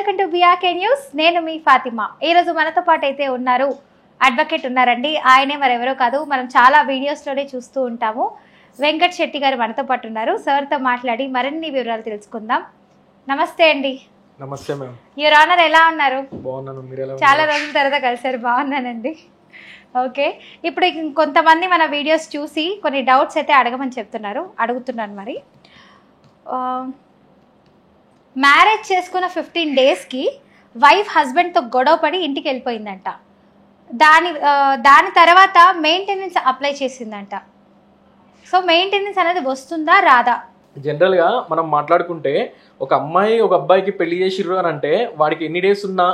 Welcome to BRK news. నేను మీ ఫాతిమా. ఈరోజు మనతో పాటు అయితే ఉన్నారు, అడ్వకేట్ ఉన్నారండి. ఆయనే మరెవరో కాదు, మనం చాలా వీడియోస్లోనే చూస్తూ ఉంటాము. వెంకట్ శెట్టి గారు మనతో పాటు ఉన్నారు. సార్తో మాట్లాడి మరిన్ని వివరాలు తెలుసుకుందాం. నమస్తే అండి. నమస్తే మ్యామ్. యువర్ ఆనర్, ఎలా ఉన్నారు? బాగున్నాను, మీరు ఎలా ఉన్నారు? చాలా రోజుల తర్వాత కలిసారు. బాగున్నానండి. ఓకే, ఇప్పుడు కొంతమంది మన వీడియోస్ చూసి కొన్ని డౌట్స్ అయితే అడగమని అడుగుతున్నాను. మరి మ్యారేజ్ చేసుకున్న 15 డేస్కి వైఫ్ హస్బెండ్తో గొడవ పడి ఇంటికి వెళ్ళిపోయిందంట. దాని తర్వాత మెయింటెనెన్స్ అప్లై చేసిందంట. సో మెయింటెనెన్స్ అనేది వస్తుందా రాదా? జనరల్గా మనం మాట్లాడుకుంటే ఒక అమ్మాయి ఒక అబ్బాయికి పెళ్లి చేసిర్రు అని అంటే వాడికి ఎన్ని డేస్ ఉన్నా,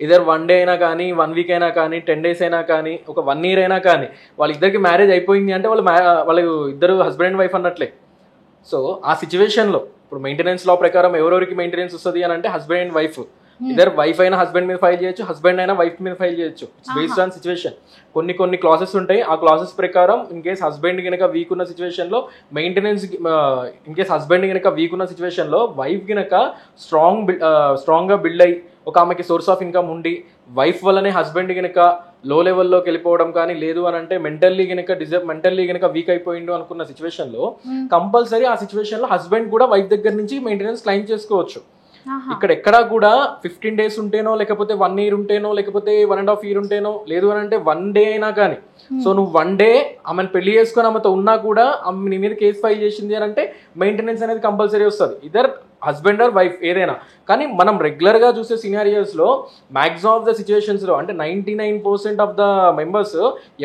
ఇదర్ 1 డే అయినా కానీ, 1 వీక్ అయినా కానీ, 10 days అయినా కానీ, ఒక 1 year అయినా కానీ, వాళ్ళిద్దరికి మ్యారేజ్ అయిపోయింది అంటే వాళ్ళు ఇద్దరు హస్బెండ్ అండ్ వైఫ్ అన్నట్లే. సో ఆ సిచ్యువేషన్లో ఇప్పుడు మెయింటెనెన్స్ లా ప్రకారం ఎవరెవరికి మెయింటెనెన్స్ వస్తుంది అని అంటే హస్బెండ్ అండ్ వైఫ్. ఇద్దరు వైఫ్ అయినా హస్బెండ్ మీద ఫైల్ చేయొచ్చు, హస్బెండ్ అయినా వైఫ్ మీద ఫైల్ చేయొచ్చు. It's based on situation. కొన్ని క్లాసెస్ ఉంటాయి. ఆ క్లాసెస్ ప్రకారం ఇన్ కేస్ హస్బెండ్ కనుక వీక్ ఉన్న సిచ్యువేషన్లో మెయింటెనెన్స్, ఇన్ కేస్ హస్బెండ్ కనుక వీక్ ఉన్న సిచ్యువేషన్లో వైఫ్ కనుక స్ట్రాంగ్గా బిల్డ్ అయ్యి ఒక ఆమెకి సోర్స్ ఆఫ్ ఇన్కమ్ ఉండి వైఫ్ వల్లనే హస్బెండ్ కనుక లో లెవెల్లోకి వెళ్ళిపోవడం కానీ, లేదు అని అంటే మెంటల్లీ కనుక వీక్ అయిపోయిండు అనుకున్న సిచ్యువేషన్లో కంపల్సరీ ఆ సిచ్యువేషన్లో హస్బెండ్ కూడా వైఫ్ దగ్గర నుంచి మెయింటెనెన్స్ క్లెయిమ్ చేసుకోవచ్చు. ఇక్కడ ఎక్కడా కూడా 15 days ఉంటేనో, లేకపోతే 1 year ఉంటేనో, లేకపోతే 1.5 years ఉంటేనో, లేదు అని అంటే 1 day అయినా కానీ. సో నువ్వు 1 day ఆమెను పెళ్లి చేసుకొని ఆమెతో ఉన్నా కూడా ఆమె నీ మీద కేసు ఫైల్ చేసింది అని అంటే మెయింటెనెన్స్ అనేది కంపల్సరీ వస్తుంది, ఇద్దర్ హస్బెండ్ ఆర్ వైఫ్ ఏదైనా. కానీ మనం రెగ్యులర్గా చూసే సినారియోస్లో మ్యాక్సిమం ఆఫ్ ద సిచ్యువేషన్స్లో అంటే 99% ఆఫ్ ద మెంబర్స్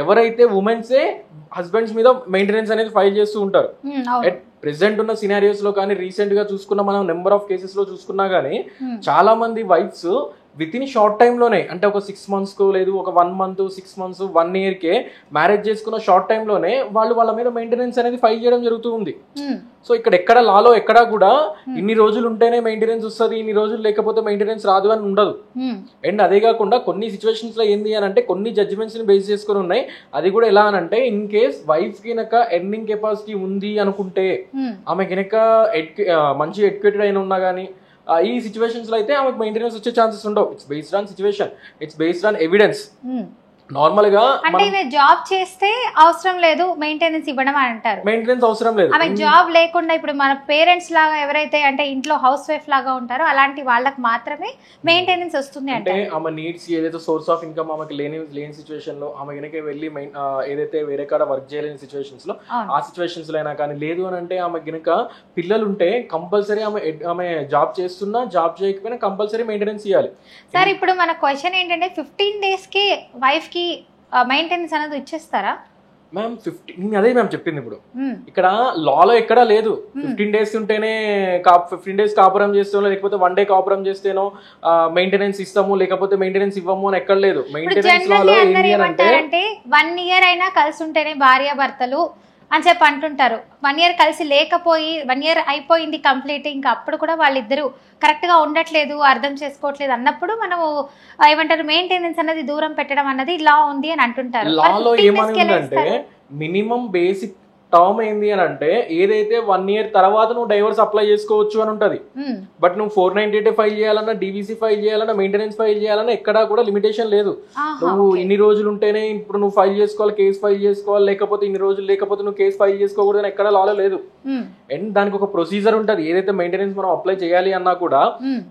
ఎవరైతే ఉమెన్సే హస్బెండ్స్ మీద మెయింటెనెన్స్ అనేది ఫైల్ చేస్తూ ఉంటారు. అట్ ప్రెసెంట్ ఉన్న సినారియోస్ లో కానీ, రీసెంట్ గా చూసుకున్న మనం నెంబర్ ఆఫ్ కేసెస్ లో చూసుకున్నా కానీ చాలా మంది వైఫ్స్ విత్ ఇన్ షార్ట్ టైంలోనే, అంటే ఒక 6 months లేదు, ఒక 1 month, 6 months, 1 year మ్యారేజ్ చేసుకున్న షార్ట్ టైంలోనే వాళ్ళ మీద మెయింటెనెన్స్ అనేది ఫైల్ చేయడం జరుగుతూ ఉంది. సో ఇక్కడ ఎక్కడ లాలో ఎక్కడా కూడా ఇన్ని రోజులు ఉంటేనే మెయింటెనెన్స్ వస్తుంది, ఇన్ని రోజులు లేకపోతే మెయింటెనెన్స్ రాదు అని ఉండదు. అండ్ అదే కాకుండా కొన్ని సిచ్యువేషన్స్ లో ఏంది అని అంటే కొన్ని జడ్జిమెంట్స్ ని బేస్ చేసుకుని ఉన్నాయి. అది కూడా ఎలా అని అంటే ఇన్ కేస్ వైఫ్ కినక ఎర్నింగ్ కెపాసిటీ ఉంది అనుకుంటే, ఆమె కినక మంచి ఎడ్యుకేటెడ్ అయిన ఉన్నా కానీ, ఈ సిచ్యువేషన్స్ లో అయితే ఆమెకు మెయింటెనెన్స్ వచ్చే ఛాన్సెస్ ఉండవు. It's based on situation, it's based on evidence. Normal గా అంటే జాబ్ చేస్తే అవసరం లేదు మెయింటెనెన్స్ ఇవ్వడం అని అంటారు. మెయింటెనెన్స్ అవసరం లేదు. ఆమె జాబ్ లేకుండా ఇప్పుడు మన పేరెంట్స్ లాగా ఎవరైతే అంటే ఇంట్లో హౌస్ వైఫ్ లాగా ఉంటారో అలాంటి వాళ్ళకి మాత్రమే మెయింటెనెన్స్ వస్తుంది. అంటే ఆమె నీడ్స్ ఏదైతే సోర్స్ ఆఫ్ ఇన్కమ్ ఆమెకి లేని సిచ్యువేషన్ లో, ఆమె కనుక వెళ్ళి ఏదైతే వేరే కాడ వర్క్ చేయలేని సిచ్యువేషన్స్ లో, ఆ సిచ్యువేషన్స్ లో అయినా కానీ, లేదు అని అంటే ఆమె కనుక పిల్లలు ఉంటే కంపల్సరీ ఆమె జాబ్ చేస్తున్నా జాబ్ చేయకపోయినా కంపల్సరీ మెయింటెనెన్స్ ఇవ్వాలి. సార్ ఇప్పుడు మన క్వశ్చన్ ఏంటంటే 15 days కి వైఫ్ కి మెయింటెనెన్స్ అనేది ఇచ్చేస్తారా మ్యామ్? అదే మ్యామ్ చెప్పింది. ఇప్పుడు ఇక్కడ లాలో ఎక్కడా లేదు 15 days ఉంటేనే 15 days కాపురం చేస్తేనో, లేకపోతే 1 day కాపురం చేస్తేనో మెయింటెనెన్స్ ఇస్తాము, లేకపోతే మెయింటెనెన్స్ ఇవ్వము అని ఎక్కడ లేదు. మెయింటెనెన్స్ లాలో ఏంటి అంటే 1 year అయినా కలిసి ఉంటేనే భార్య భర్తలు అని చెప్పి అంటుంటారు. 1 year కలిసి లేకపోయి 1 year అయిపోయింది కంప్లీట్, ఇంకా అప్పుడు కూడా వాళ్ళిద్దరూ కరెక్ట్ గా ఉండట్లేదు, అర్థం చేసుకోవట్లేదు అన్నప్పుడు మనము ఏమంటారు మెయింటెనెన్స్ అనేది దూరం పెట్టడం అన్నది లా ఉంది అని అంటుంటారు. లాలో ఏమని ఉందంటే మినిమం బేసిక్ టర్మ్ ఏంది అని అంటే ఏదైతే 1 year తర్వాత నువ్వు డైవర్స్ అప్లై చేసుకోవచ్చు అని ఉంటది. బట్ నువ్వు 498 ఫైల్ చేయాలన్నా, డీవీసీ ఫైల్ చేయాలన్నా, మెయింటెనెన్స్ ఫైల్ చేయాలన్నా ఎక్కడా కూడా లిమిటేషన్ లేదు. నువ్వు ఇన్ని రోజులు ఉంటేనే ఇప్పుడు నువ్వు ఫైల్ చేసుకోవాలి, కేసు ఫైల్ చేసుకోవాలి, లేకపోతే ఇన్ని రోజులు లేకపోతే నువ్వు కేసు ఫైల్ చేసుకోకూడదు అని ఎక్కడా లాలో లేదు. అండ్ దానికి ఒక ప్రొసీజర్ ఉంటది. ఏదైతే మెయింటెనెన్స్ మనం అప్లై చేయాలి అన్నా కూడా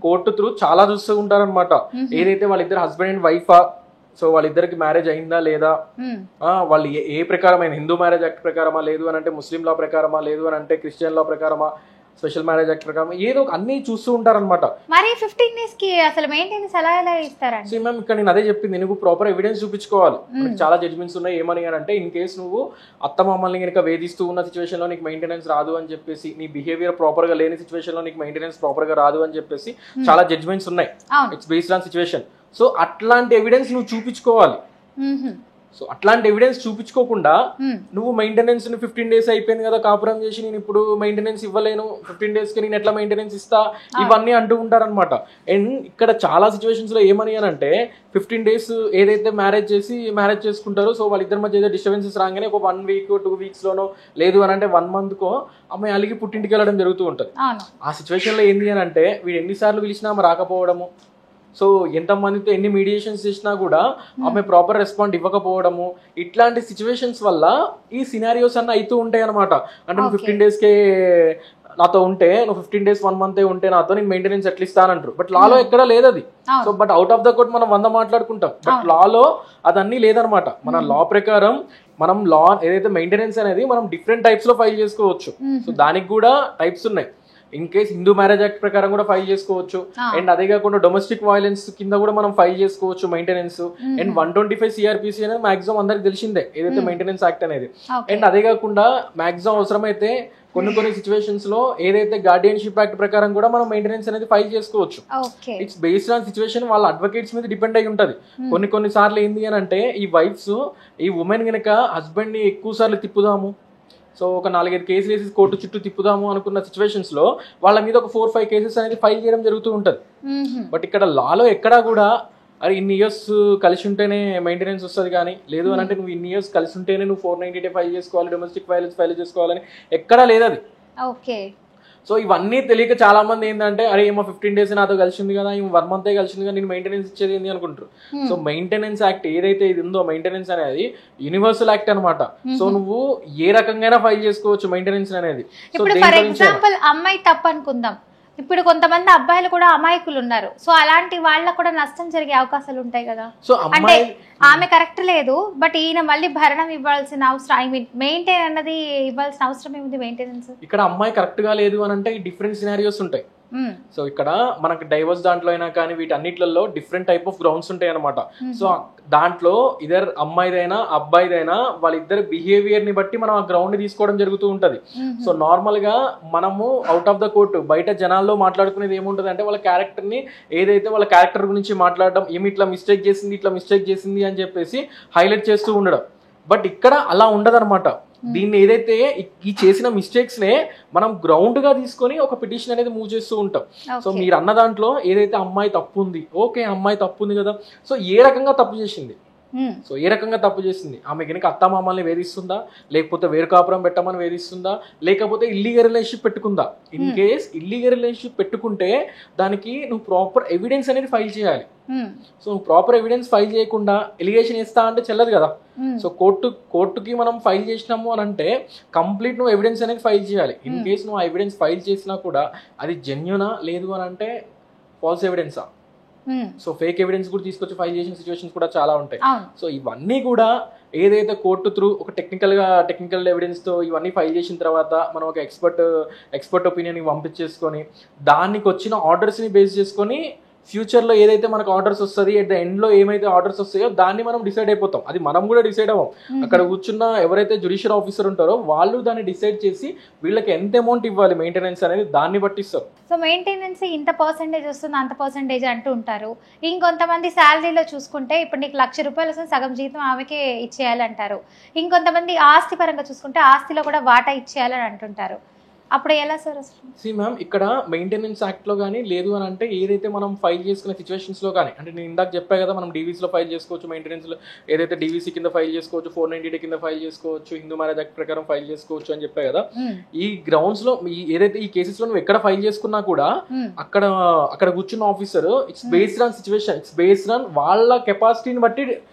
కోర్టు త్రూ చాలా చూస్తూ ఉంటారనమాట. ఏదైతే వాళ్ళిద్దరు హస్బెండ్ అండ్ వైఫా, సో వాళ్ళిద్దరికి మ్యారేజ్ అయిందా లేదా, వాళ్ళు ఏ ప్రకారమైన హిందూ మ్యారేజ్ యాక్ట్ ప్రకారమా, లేదు అని అంటే ముస్లిం లా ప్రకారమా, లేదు అని అంటే క్రిస్టియన్ లా ప్రకారమా, స్పెషల్ మ్యారేజ్ యాక్ట్ ప్రకారం ఏదో అన్ని చూస్తూ ఉంటారనమాట. మరి 15 days కి అసలు మెయింటెనెన్స్ ఎలా ఇస్తారండి? సో మ్యామ్ ఇక్కడ నేను అదే చెప్పింది, నువ్వు ప్రాపర్ ఎవిడెన్స్ చూపించుకోవాలి. చాలా జడ్జ్మెంట్స్ ఉన్నాయి. ఏమని అని అంటే ఇన్ కేసు నువ్వు అత్త మామల్ని కనుక వేధిస్తూ ఉన్న సిచ్యువేషన్ లో నీకు మెయింటెనెన్స్ రాదు అని చెప్పేసి, నీ బిహేవియర్ ప్రాపర్ గా లేని సిచ్యువేషన్ లో నీకు మెయింటెనెన్స్ ప్రాపర్ గా రాదు అని చెప్పేసి చాలా జడ్జ్మెంట్స్ ఉన్నాయి. It's based on situation. So అట్లాంటి ఎవిడెన్స్ నువ్వు చూపించుకోవాలి. సో అట్లాంటి ఎవిడెన్స్ చూపించుకోకుండా నువ్వు మెయింటెనెన్స్ 15 days అయిపోయింది కదా కాపురం చేసి నేను ఇప్పుడు మెయింటెనెన్స్ ఇవ్వలేను 15 days కి నేను ఎట్లా మెయింటెనెన్స్ ఇస్తా ఇవన్నీ అంటూ ఉంటారనమాట. అండ్ ఇక్కడ చాలా సిచ్యువేషన్స్ లో ఏమని అని అంటే 15 days ఏదైతే మ్యారేజ్ చేసుకుంటారో సో వాళ్ళిద్దరి మధ్య ఏదో డిస్టర్బెన్సెస్ రాగానే ఒక 1 week 2 weeks లోనో లేదు అని అంటే 1 month కో అమ్మాయి అలిగి పుట్టింటికి వెళ్ళడం జరుగుతూ ఉంటుంది. ఆ సిచ్యువేషన్ లో ఏంది అని అంటే వీడు ఎన్నిసార్లు పిలిచినా ఆమె రాకపోవడము, సో ఎంతమందితో ఎన్ని మీడియేషన్స్ చేసినా కూడా ఆమె ప్రాపర్ రెస్పాండ్ ఇవ్వకపోవడము, ఇట్లాంటి సిచ్యువేషన్స్ వల్ల ఈ సినారియోస్ అన్న అవుతూ ఉంటాయి అనమాట. అంటే నువ్వు 15 daysకే నాతో ఉంటే నువ్వు 15 days 1 month ఉంటే నాతో నేను మెయింటెనెన్స్ ఎట్లా ఇస్తానంటారు. బట్ లాలో ఎక్కడ లేదు అది. So but out of the court మనం 100 మాట్లాడుకుంటాం, బట్ లాలో అదన్నీ లేదనమాట. మన లా ప్రకారం మనం లా ఏదైతే మెయింటెనెన్స్ అనేది మనం డిఫరెంట్ టైప్స్ లో ఫైల్ చేసుకోవచ్చు. సో దానికి కూడా టైప్స్ ఉన్నాయి. In case Hindu marriage act ప్రకారం కూడా ఫైల్ చేసుకోవచ్చు. అండ్ అదే కాకుండా డొమెస్టిక్ వైలెన్స్ కింద కూడా మనం ఫైల్ చేసుకోవచ్చు మెయింటెనెన్స్. అండ్ 125 CRPC అనేది మాక్సిమం అందరికి తెలిసిందే ఏదైతే మెయింటెనెన్స్ యాక్ట్ అనేది. అండ్ అదే కాకుండా మాక్సిమం అవసరమైతే కొన్ని సిచ్యువేషన్స్ లో ఏదైతే గార్డియన్షిప్ యాక్ట్ ప్రకారం కూడా మనం మెయింటెనెన్స్ అనేది ఫైల్ చేసుకోవచ్చు. ఇట్స్ బేస్డ్ ఆన్ సిచ్యువేషన్ వాళ్ళ అడ్వకేట్స్ మీద డిపెండ్ అయి ఉంటది. కొన్ని సార్లు ఏంది అని అంటే ఈ వైఫ్స్ ఈ ఉమెన్ గనక హస్బెండ్ ని ఎక్కువ సార్లు తిప్పుదాము, సో ఒక 4-5 కేసులు వేసి కోర్టు చుట్టూ తిప్పుదాము అనుకున్న సిచ్యువేషన్స్ లో వాళ్ళ మీద ఒక 4-5 కేసెస్ అనేది ఫైల్ చేయడం జరుగుతూ ఉంటది. బట్ ఇక్కడ లాలో ఎక్కడా కూడా అరే ఇన్ని ఇయర్స్ కలిసి ఉంటేనే మెయింటెనెన్స్ వస్తుంది కానీ లేదు అని అంటే నువ్వు ఇన్ని ఇయర్స్ కలిసి ఉంటేనే నువ్వు 490 ఫైల్ చేసుకోవాలి, డొమెస్టిక్ వైలెన్స్ ఫైల్ చేసుకోవాలని ఎక్కడా లేదు అది. సో ఇవన్నీ తెలియక చాలా మంది ఏంటంటే అరే ఏమో 15 days నాతో కలిసింది కదా, ఏమో 1 month కలిసింది కదా, నేను మెయింటెనెన్స్ ఇచ్చేది ఏంది అనుకుంటారు. సో మెయింటెనెన్స్ యాక్ట్ ఏదైతే ఇది ఉందో మెయింటెనెన్స్ అనేది యూనివర్సల్ యాక్ట్ అనమాట. సో నువ్వు ఏ రకంగా ఫైల్ చేసుకోవచ్చు మెయింటెనెన్స్ అనేది. ఇప్పుడు ఫర్ ఎగ్జాంపుల్ అమ్మాయి తప్పు అనుకుందాం, ఇప్పుడు కొంతమంది అబ్బాయిలు కూడా అమాయకులు ఉన్నారు, సో అలాంటి వాళ్ళకు కూడా నష్టం జరిగే అవకాశాలు ఉంటాయి కదా. సో అంటే ఆమె కరెక్ట్ లేదు బట్ ఈయన మళ్ళీ భరణం ఇవ్వాల్సిన అవసరం, ఐ మీన్ మెయింటైన్ అన్నది ఇవ్వాల్సిన అవసరం ఏముంది మెయింటెనెన్స్. ఇక్కడ అమ్మాయి కరెక్ట్ గా లేదు అని అంటే డిఫరెంట్ సినారియోస్ ఉంటాయి. సో ఇక్కడ మనకి డైవర్స్ దాంట్లో అయినా కానీ వీటన్నిట్లలో డిఫరెంట్ టైప్ ఆఫ్ గ్రౌండ్స్ ఉంటాయి అనమాట. సో దాంట్లో ఇద్దరు అమ్మాయిదైనా అబ్బాయిదైనా వాళ్ళిద్దరు బిహేవియర్ ని బట్టి మనం ఆ గ్రౌండ్ తీసుకోవడం జరుగుతూ ఉంటది. సో నార్మల్ గా మనము అవుట్ ఆఫ్ ద కోర్ట్ బయట జనాల్లో మాట్లాడుకునేది ఏముంటది అంటే వాళ్ళ క్యారెక్టర్ ని ఏదైతే వాళ్ళ క్యారెక్టర్ గురించి మాట్లాడడం, ఏమి ఇట్లా మిస్టేక్ చేసింది అని చెప్పేసి హైలైట్ చేస్తూ ఉండడం. బట్ ఇక్కడ అలా ఉండదన్నమాట. దీన్ని ఏదైతే ఈ చేసిన మిస్టేక్స్ నే మనం గ్రౌండ్ గా తీసుకొని ఒక పిటిషన్ అనేది మూవ్ చేస్తూ ఉంటాం. సో మీరు అన్న దాంట్లో ఏదైతే అమ్మాయి తప్పు ఉంది, ఓకే అమ్మాయి తప్పు ఉంది కదా, సో ఏ రకంగా తప్పు చేసింది, సో ఏ రకంగా తప్పు చేసింది, ఆమె కనుక అత్తమామల్ని వేధిస్తుందా, లేకపోతే వేరు కాపురం పెట్టమని వేధిస్తుందా, లేకపోతే ఇల్లీగల్ రిలేషన్షిప్ పెట్టుకుందా. ఇన్ కేస్ ఇల్లీగల్ రిలేషన్షిప్ పెట్టుకుంటే దానికి నువ్వు ప్రాపర్ ఎవిడెన్స్ అనేది ఫైల్ చేయాలి. సో నువ్వు ప్రాపర్ ఎవిడెన్స్ ఫైల్ చేయకుండా ఎలిగేషన్ ఇస్తా అంటే చెల్లదు కదా. సో కోర్టుకి మనం ఫైల్ చేసినాము అని అంటే కంప్లీట్ నువ్వు ఎవిడెన్స్ అనేది ఫైల్ చేయాలి. ఇన్ కేస్ నువ్వు ఆ ఎవిడెన్స్ ఫైల్ చేసినా కూడా అది జెన్యూనా లేదు అని అంటే ఫాల్స్ ఎవిడెన్సా, సో ఫేక్ ఎవిడెన్స్ కూడా తీసుకొచ్చి ఫైల్ చేసిన సిచ్యువేషన్స్ కూడా చాలా ఉంటాయి. సో ఇవన్నీ కూడా ఏదైతే కోర్టు త్రూ ఒక టెక్నికల్ ఎవిడెన్స్ తో ఇవన్నీ ఫైల్ చేసిన తర్వాత మనం ఒక ఎక్స్పర్ట్ ఒపీనియన్ పంపించేసుకొని దానికి వచ్చిన ఆర్డర్స్ ని బేస్ చేసుకొని ఫ్యూచర్ లో ఏదైతే మనకు ఆర్డర్స్ వస్తుంది ఎట్ ద ఎండ్ లో ఏమైతే ఆర్డర్స్ వస్తాయో దాన్ని మనం డిసైడ్ అయిపోతాం. అది మనం కూడా డిసైడ్ అవ్వం, అక్కడ కూర్చున్న ఎవరైతే జ్యుడిషియల్ ఆఫీసర్ ఉంటారో వాళ్ళు దాన్ని డిసైడ్ చేసి వీళ్ళకి ఎంత అమౌంట్ ఇవ్వాలి మెయింటెనెన్స్ అనేది దాన్ని బట్టి ఇస్తారు. సో మెయింటెనెన్స్ ఇంత పర్సెంటేజ్ వస్తుంది అంత పర్సెంటేజ్ అంటూ ఉంటారు. ఇంకొంతమంది శాలరీలో చూసుకుంటే ఇప్పుడు నీకు 1,00,000 రూపాయలు వస్తుంది, సగం జీతం ఆమెకే ఇచ్చేయాలంటారు. ఇంకొంతమంది ఆస్తి పరంగా చూసుకుంటే ఆస్తిలో కూడా వాటా ఇచ్చేయాలని అంటుంటారు. అప్పుడు ఎలా సార్ అసలు? సి మ్యామ్ ఇక్కడ మెయింటెనెన్స్ యాక్ట్ లో కానీ లేదు అని అంటే ఏదైతే మనం ఫైల్ చేసుకునే సిచ్యువేషన్స్ లో కానీ అంటే నేను ఇందాక చెప్పా కదా మనం డీవీసీ లో ఫైల్ చేసుకోవచ్చు, మెయింటెనెన్స్ లో ఏదైతే డీవీసీ కింద ఫైల్ చేసుకోవచ్చు, 490 కింద ఫైల్ చేసుకోవచ్చు, హిందూ మ్యారేజ్ యాక్ట్ ప్రకారం ఫైల్ చేసుకోవచ్చు అని చెప్పా కదా. ఈ గ్రౌండ్స్ లో ఏదైతే ఈ కేసెస్ లో నువ్వు ఎక్కడ ఫైల్ చేసుకున్నా కూడా అక్కడ కూర్చున్న officer it's based on situation, it's based on వాళ్ళ కెపాసిటీని బట్టి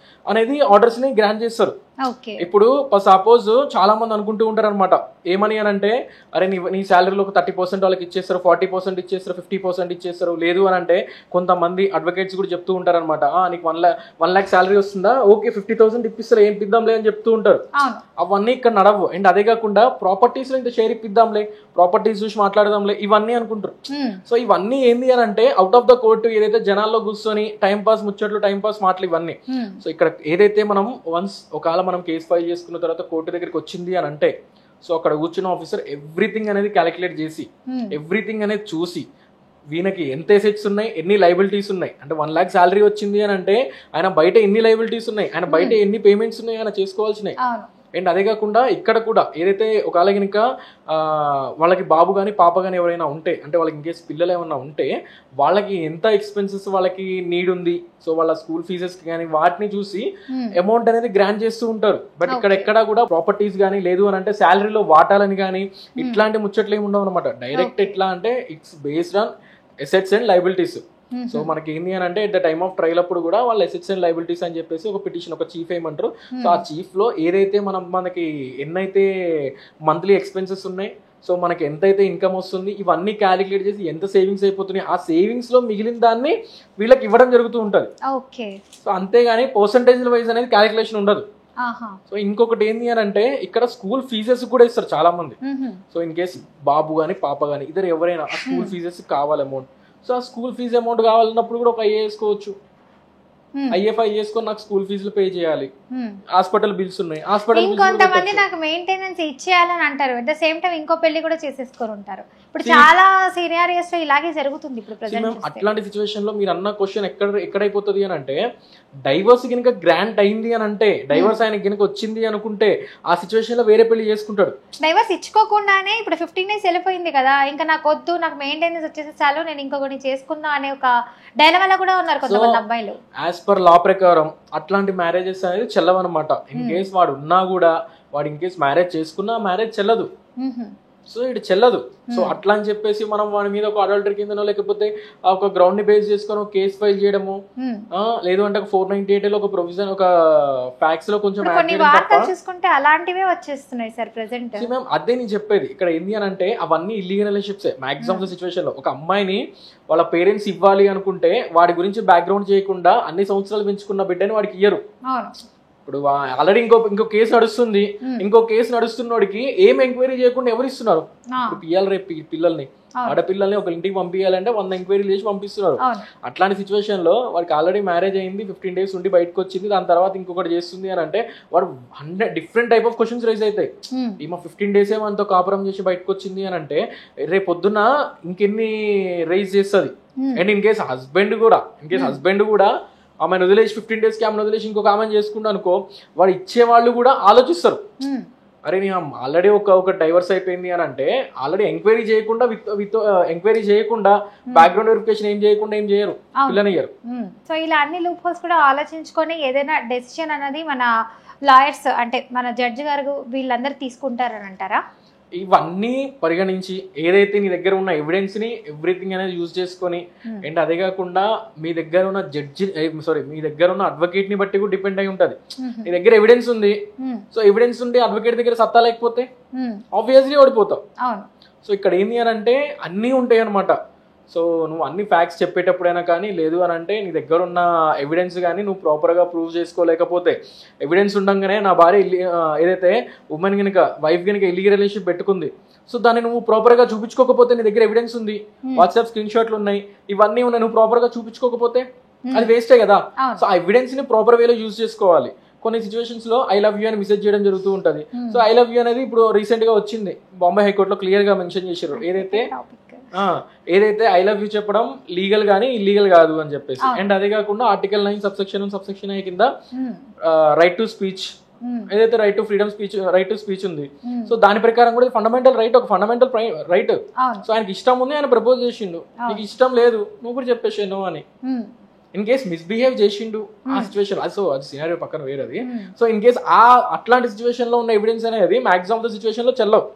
అనేది ఆర్డర్స్ ని గ్రాంట్ చేస్తారు. ఇప్పుడు సపోజ్ చాలా మంది అనుకుంటూ ఉంటారు అనమాట ఏమని అని అంటే అరే నీ శాలరీలో ఒక 30% వాళ్ళకి ఇచ్చేస్తారు, 40% ఇచ్చేస్తారు, 50% ఇచ్చేస్తారు. లేదు అని అంటే కొంతమంది అడ్వకేట్స్ కూడా చెప్తూ ఉంటారు అనమాట నీకు 1 lakh శాలరీ వస్తుందా, ఓకే 50,000 ఇప్పిస్తారు ఏం ఇప్పిద్దాంలే అని చెప్తూ ఉంటారు. అవన్నీ ఇక్కడ నడవు. అండ్ అదే కాకుండా ప్రాపర్టీస్ లో ఇంత షేర్ ఇప్పిద్దాంలే, ప్రాపర్టీస్ చూసి మాట్లాడదాంలే ఇవన్నీ అనుకుంటారు. సో ఇవన్నీ ఏంది అని అంటే అవుట్ ఆఫ్ ద కోర్టు ఏదైతే జనాల్లో కూర్చొని టైం పాస్ ముచ్చట్లు, టైం పాస్ మాటలు ఇవన్నీ. సో ఇక్కడ ఏదైతే మనం వన్స్ ఒకవేళ మనం కేసు ఫైల్ చేసుకున్న తర్వాత కోర్టు దగ్గరికి వచ్చింది అని అంటే సో అక్కడ కూర్చున్న ఆఫీసర్ ఎవ్రీథింగ్ అనేది క్యాలిక్యులేట్ చేసి ఎవ్రీథింగ్ అనేది చూసి వీళ్ళకి ఎంత ఎసెట్స్ ఉన్నాయి, ఎన్ని లైబిలిటీస్ ఉన్నాయి, అంటే 1 lakh శాలరీ వచ్చింది అని అంటే ఆయన బయట ఎన్ని లైబిలిటీస్ ఉన్నాయి, ఆయన బయట ఎన్ని పేమెంట్స్ ఉన్నాయి ఆయన చేసుకోవాల్సినాయి. అండ్ అదే కాకుండా ఇక్కడ కూడా ఏదైతే ఒకవేళ కనుక వాళ్ళకి బాబు కానీ పాప కానీ ఎవరైనా ఉంటే, అంటే వాళ్ళకి ఇంకేస్ పిల్లలు ఏమైనా ఉంటే వాళ్ళకి ఎంత ఎక్స్పెన్సెస్ వాళ్ళకి నీడ్ ఉంది, సో వాళ్ళ స్కూల్ ఫీజెస్ కానీ వాటిని చూసి అమౌంట్ అనేది గ్రాంట్ చేస్తూ ఉంటారు. బట్ ఇక్కడ ఎక్కడా కూడా ప్రాపర్టీస్ కానీ లేదు అని అంటే శాలరీలో వాటాలని కానీ ఇట్లాంటి ముచ్చట్లు ఏమి ఉండవు అనమాట. డైరెక్ట్ ఎట్లా అంటే it's based on assets and liabilities. So మనకి ఏంటి అని అంటే at the time of trial అప్పుడు కూడా వాళ్ళ ఎసెట్స్ అండ్ లైబిలిటీస్ అని చెప్పేసి ఒక పిటిషన్, ఒక చీఫ్ ఏమంటారు, సో ఆ చీఫ్ లో ఏదైతే మనకి ఎన్నైతే మంత్లీ ఎక్స్పెన్సెస్ ఉన్నాయి, సో మనకి ఎంతైతే ఇన్కమ్ వస్తుంది, ఇవన్నీ క్యాలిక్యులేట్ చేసి ఎంత సేవింగ్స్ అయిపోతున్నాయి, ఆ సేవింగ్స్ లో మిగిలిన దాన్ని వీళ్ళకి ఇవ్వడం జరుగుతూ ఉంటుంది. సో అంతేగాని పర్సంటేజ్ వైజ్ అనేది క్యాలిక్యులేషన్ ఉండదు. సో ఇంకొకటి ఏంటి అని అంటే ఇక్కడ స్కూల్ ఫీజెస్ కూడా ఇస్తారు చాలా మంది. సో ఇన్ కేస్ బాబు కానీ పాప కానీ ఇద్దరు ఎవరైనా ఆ స్కూల్ ఫీజెస్ కావాలి అమౌంట్, సో ఆ స్కూల్ ఫీజు అమౌంట్ కావాలన్నప్పుడు కూడా ఒక ఐఏ వేసుకోవచ్చు. ఐఎఫ్ఐ చేసుకొని నాకు స్కూల్ ఫీజులు పే చేయాలి, హాస్పిటల్ బిల్స్ ఉన్నాయి, హాస్పిటల్ ఇంకొంతమంది నాకు మెయింటెనెన్స్ ఇచ్చేయాలని అంటారు, అట్ ద సేమ్ టైం ఇంకో పెళ్లి కూడా చేసేసుకొని ఉంటారు. ఇప్పుడు చాలా సీనియర్స్ లో ఇలాగే జరుగుతుంది ఇప్పుడు ప్రెజెంట్. అట్లాంటి సిచువేషన్ లో మీరు అన్న క్వశ్చన్ ఎక్కడైపోతుంది అని అంటే డైవర్స్ కనుక గ్రాంట్ అయింది అని అంటే, డైవర్స్ ఆయన కనుక వచ్చింది అనుకుంటే ఆ సిచువేషన్ లో వేరే పెళ్లి చేసుకుంటాడు. డైవర్స్ ఇచ్చుకోకుండానే ఇప్పుడు 15 days వెళ్ళిపోయింది కదా, ఇంకా నాకు వద్దు, నాకు మెయింటెనెన్స్ వచ్చేసి చాలు, నేను ఇంకొకటి చేసుకుందాం అనే ఒక డైలమాలో కూడా ఉన్నారు కొంతమంది అబ్బాయిలు. యాజ్ పర్ లా ప్రకారం అట్లాంటి మ్యారేజెస్ అనేది చెల్లవన్నమాట. ఇన్ కేస్ వాడు ఉన్నా కూడా వాడు ఇన్ కేస్ మ్యారేజ్ చేసుకున్నా మ్యారేజ్ చెల్లదు. సో ఇది చెల్లదు. సో అట్లా అని చెప్పేసి మనం వాడి మీద ఒక అడల్టరీ కిందనో లేకపోతే ఒక గ్రౌండ్ ని బేస్ చేసుకొని ఒక కేసు ఫైల్ చేయడము, లేదు అంటే 498 లో ఒక ప్రొవిజన్, ఒక ఫ్యాక్స్ లో కొంచెం చూసుకుంటే అలాంటివే వచ్చేస్తున్నాయి సార్ ప్రెసెంట్. మ్యామ్ అదే నేను చెప్పేది. ఇక్కడ ఏంటి అని అంటే అవన్నీ ఇల్లీగల్ రిలేషన్షిప్స్ మాక్సిమం సిచువేషన్ లో. ఒక అమ్మాయిని వాళ్ళ పేరెంట్స్ ఇవ్వాలి అనుకుంటే వాడి గురించి బ్యాక్గ్రౌండ్ చేయకుండా అన్ని సంవత్సరాలు పెంచుకున్న బిడ్డని వాడికి ఇయ్యరు. ఇప్పుడు ఆల్రెడీ ఇంకో కేసు నడుస్తుంది, ఇంకో కేసు నడుస్తున్నోడికి ఏం ఎంక్వైరీ చేయకుండా ఎవరు ఇస్తున్నారు? ఇప్పుడు పిల్లలు రేపు పిల్లల్ని ఆడపిల్లల్ని ఒక ఇంటికి పంపించాలంటే 100 ఎంక్వైరీలు చేసి పంపిస్తున్నారు. అట్లాంటి సిచువేషన్ లో వాడికి ఆల్రెడీ మ్యారేజ్ అయింది, 15 days ఉండి బయటకు వచ్చింది, దాని తర్వాత ఇంకొకటి చేస్తుంది అని అంటే వాడు 100 different type of questions rise అవుతాయి. ఈమె 15 days మనతో కాపురం చేసి బయటకు వచ్చింది అని అంటే రేపు పొద్దున్న ఇంకెన్ని రైజ్ చేస్తుంది. అండ్ ఇన్ కేస్ హస్బెండ్ కూడా ఆమెను వదిలేసి 15 days ఆమెను వదిలేసి ఇంకొక ఆమెను చేసుకుంటా అనుకో, వాడు ఇచ్చే వాళ్ళు కూడా ఆలోచిస్తారు, అరే నేను ఆల్రెడీ ఒక డైవర్స్ అయిపోయింది అని అంటే ఆల్రెడీ ఎంక్వైరీ చేయకుండా ఎంక్వైరీ చేయకుండా బ్యాక్గ్రౌండ్ వెరిఫికేషన్ ఏం చేయరు, పిల్లనియ్యరు. సో ఇలా అన్ని లూప్ హోల్స్ కూడా ఆలోచించుకొని ఏదైనా డెసిషన్ అనేది మన లాయర్స్ అంటే మన జడ్జి గారు వీళ్ళందరూ తీసుకుంటారని అంటారా? ఇవన్నీ పరిగణించి ఏదైతే నీ దగ్గర ఉన్న ఎవిడెన్స్ ని ఎవ్రీథింగ్ అనేది యూజ్ చేసుకొని, అండ్ అదే కాకుండా మీ దగ్గర ఉన్న మీ దగ్గర ఉన్న అడ్వకేట్ ని బట్టి కూడా డిపెండ్ అయి ఉంటది. నీ దగ్గర ఎవిడెన్స్ ఉంది, సో ఎవిడెన్స్ ఉండి అడ్వకేట్ దగ్గర సత్తా లేకపోతే ఆబ్వియస్లీ ఓడిపోతావు. సో ఇక్కడ ఏంది అని అంటే అన్నీ ఉంటాయి అనమాట. సో నువ్వు అన్ని ఫ్యాక్ట్స్ చెప్పేటప్పుడైనా కానీ లేదు అని అంటే నీ దగ్గర ఉన్న ఎవిడెన్స్ కానీ నువ్వు ప్రాపర్గా ప్రూవ్ చేసుకోలేకపోతే, ఎవిడెన్స్ ఉండగానే నా భార్య ఏదైతే ఉమెన్ కనుక వైఫ్ కనుక ఇల్లీగల్ రిలేషన్షిప్ పెట్టుకుంది, సో దాన్ని నువ్వు ప్రాపర్గా చూపించుకోకపోతే, నీ దగ్గర ఎవిడెన్స్ ఉంది, వాట్సాప్ స్క్రీన్ షాట్లు ఉన్నాయి, ఇవన్నీ ఉన్నాయి, నువ్వు ప్రాపర్గా చూపించుకోకపోతే అది వేస్టే కదా. సో ఆ ఎవిడెన్స్ ని ప్రాపర్ వేలో యూజ్ చేసుకోవాలి. కొన్ని సిచ్యువేషన్స్ లో ఐ లవ్ యూ అని మెసేజ్ చేయడం జరుగుతూ ఉంటది. సో ఐ లవ్ యూ అనేది ఇప్పుడు రీసెంట్ గా వచ్చింది, బాంబే హైకోర్టులో క్లియర్ గా మెన్షన్ చేశారు, ఏదైతే ఐ లవ్ యూ చెప్పడం లీగల్ గానీ ఇల్లీగల్ కాదు అని చెప్పేసి. అండ్ అదే కాకుండా ఆర్టికల్ 9 సబ్సెక్షన్ I కింద రైట్ టు స్పీచ్, ఏదైతే right to freedom speech, right to speech ఉంది, సో దాని ప్రకారం కూడా ఫండమెంటల్ రైట్, ఒక ఫండమెంటల్ రైట్. సో ఆయనకి ఇష్టం ఉంది, ఆయన ప్రపోజ్ చేసిండు, నీకు ఇష్టం లేదు నువ్వు కూడా చెప్పేసి నో అని. ఇన్ కేస్ మిస్బిహేవ్ చేసిండు ఆ సిచ్యువేషన్, సో అది సినారియో పక్కన వేరేది. సో ఇన్ కేస్ అట్లాంటి సిచ్యువేషన్ లో ఉన్న ఎవిడెన్స్ అనేది మాక్సిమం ఆఫ్ ద సిచ్యువేషన్ లో చెల్లవు.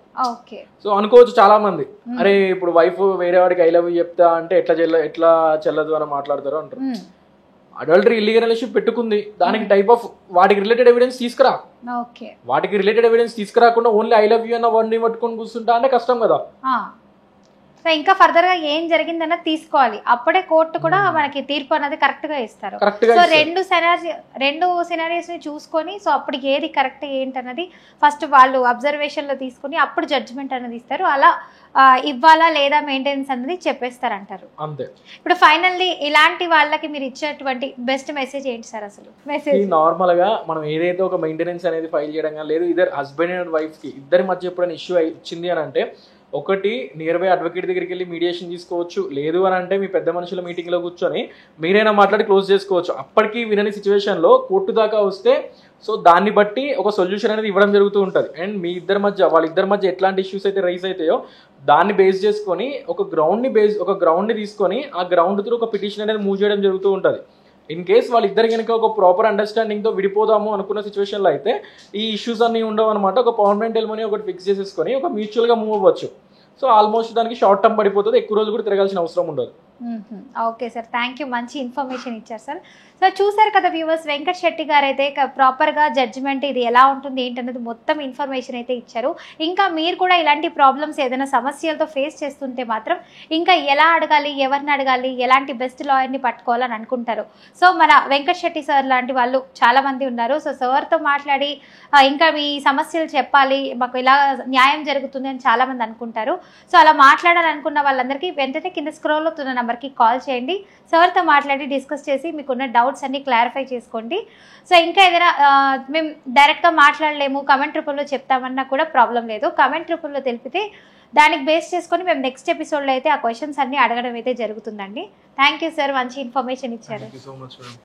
సో అనుకోవచ్చు చాలా మంది, అరే ఇప్పుడు వైఫ్ వేరే వాడికి ఐ లవ్ యూ చెప్తా అంటే ఎట్లా చెల్లదు అని మాట్లాడతారు అంటారు. అడల్టరీ ఇల్లీగల్ రిలేషన్షిప్ పెట్టుకుంది, దానికి టైప్ ఆఫ్ వాటికి రిలేటెడ్ ఎవిడెన్స్ తీసుకురా. వాటికి రిలేటెడ్ ఎవిడెన్స్ తీసుకురాకుండా ఓన్లీ ఐ లవ్ యూ అన్న వర్డ్ని పట్టుకొని కూర్చుంటా అంటే కష్టం కదా. సో ఇంకా ఫర్దర్ గా ఏం జరిగిందన్నది తీసుకోవాలి, అప్పుడే కోర్టు కూడా మనకి తీర్పు అనేది కరెక్ట్ గా ఇస్తారు. సో రెండు సినారియోస్ ని చూసుకొని, సో అప్పటికి ఏది కరెక్ట్ ఏంటన్నది ఫస్ట్ వాళ్ళు అబ్జర్వేషన్ లో తీసుకుని అప్పుడు జడ్జిమెంట్ అనేది ఇస్తారు. అలా ఇవ్వాలా లేదా మెయింటెనెన్స్ అనేది చెప్పేస్తారంటారు. అంతే. ఇప్పుడు ఫైనల్లీ ఇలాంటి వాళ్ళకి మీరు ఇచ్చేటువంటి బెస్ట్ మెసేజ్ ఏంటి సార్? అసలు మెసేజ్ నార్మల్ గా మనం ఏదైతే ఒక మెయింటెనెన్స్ అనేది ఫైల్ చేయడం లేదు, ఇద్దరు హస్బెండ్ అండ్ వైఫ్ కి ఇద్దరి మధ్య ఎప్పుడైనా ఇష్యూ వచ్చింది అని అంటే ఒకటి నియర్ బై అడ్వకేట్ దగ్గరికి వెళ్ళి మీడియేషన్ తీసుకోవచ్చు, లేదు అని అంటే మీ పెద్ద మనుషుల మీటింగ్లో కూర్చొని మీరైనా మాట్లాడి క్లోజ్ చేసుకోవచ్చు. అప్పటికి వినని సిచ్యువేషన్లో కోర్టు దాకా వస్తే సో దాన్ని బట్టి ఒక సొల్యూషన్ అనేది ఇవ్వడం జరుగుతూ ఉంటుంది. అండ్ మీ ఇద్దరి మధ్య వాళ్ళిద్దరి మధ్య ఎట్లాంటి ఇష్యూస్ అయితే రైజ్ అవుతాయో దాన్ని బేస్ చేసుకొని ఒక గ్రౌండ్ని తీసుకొని ఆ గ్రౌండ్ త్రూ ఒక పిటిషన్ అనేది మూవ్ చేయడం జరుగుతూ ఉంటుంది. ఇన్ కేస్ వాళ్ళిద్దరు కనుక ఒక ప్రాపర్ అండర్స్టాండింగ్తో విడిపోదాము అనుకున్న సిచ్యువేషన్లో అయితే ఈ ఇష్యూస్ అన్నీ ఉండవు అనమాట. ఒక పర్మనెంట్ ఎలిమనీ ఒకటి ఫిక్స్ చేసేసుకొని ఒక మ్యూచువల్గా మూవ్ అవ్వచ్చు. సో ఆల్మోస్ట్ దానికి షార్ట్ టర్మ్ పడిపోతుంది, ఎక్కువ రోజులు కూడా తిరగాల్సిన అవసరం ఉండదు. ఓకే సార్, థ్యాంక్ యూ, మంచి ఇన్ఫర్మేషన్ ఇచ్చారు సార్. సో చూసారు కదా వ్యూవర్స్, వెంకట్ శెట్టి గారు అయితే ప్రాపర్గా జడ్జిమెంట్ ఇది ఎలా ఉంటుంది ఏంటనేది మొత్తం ఇన్ఫర్మేషన్ అయితే ఇచ్చారు. ఇంకా మీరు కూడా ఇలాంటి ప్రాబ్లమ్స్ ఏదైనా సమస్యలతో ఫేస్ చేస్తుంటే మాత్రం ఇంకా ఎలా అడగాలి, ఎవరిని అడగాలి, ఎలాంటి బెస్ట్ లాయర్ని పట్టుకోవాలని అనుకుంటారు. సో మన వెంకట్ శెట్టి సార్ లాంటి వాళ్ళు చాలామంది ఉన్నారు. సో సార్తో మాట్లాడి ఇంకా మీ సమస్యలు చెప్పాలి, మాకు ఇలా న్యాయం జరుగుతుంది అని చాలామంది అనుకుంటారు. సో అలా మాట్లాడాలనుకున్న వాళ్ళందరికీ వెంటనే కింద స్క్రోల్ అవుతున్న నెంబర్కి కాల్ చేయండి. సార్తో మాట్లాడి డిస్కస్ చేసి మీకున్న డౌట్స్ అన్ని క్లారిఫై చేసుకోండి. సో ఇంకా ఏదైనా మేము డైరెక్ట్గా మాట్లాడలేము, కమెంట్ రూపంలో చెప్తామన్నా కూడా ప్రాబ్లం లేదు. కమెంట్ రూపంలో తెలిపితే దానికి బేస్ చేసుకొని మేము నెక్స్ట్ ఎపిసోడ్లో అయితే ఆ క్వశ్చన్స్ అన్ని అడగడం అయితే జరుగుతుందండి. థ్యాంక్ యూ సార్, మంచి ఇన్ఫర్మేషన్ ఇచ్చారు. Thank you so much madam.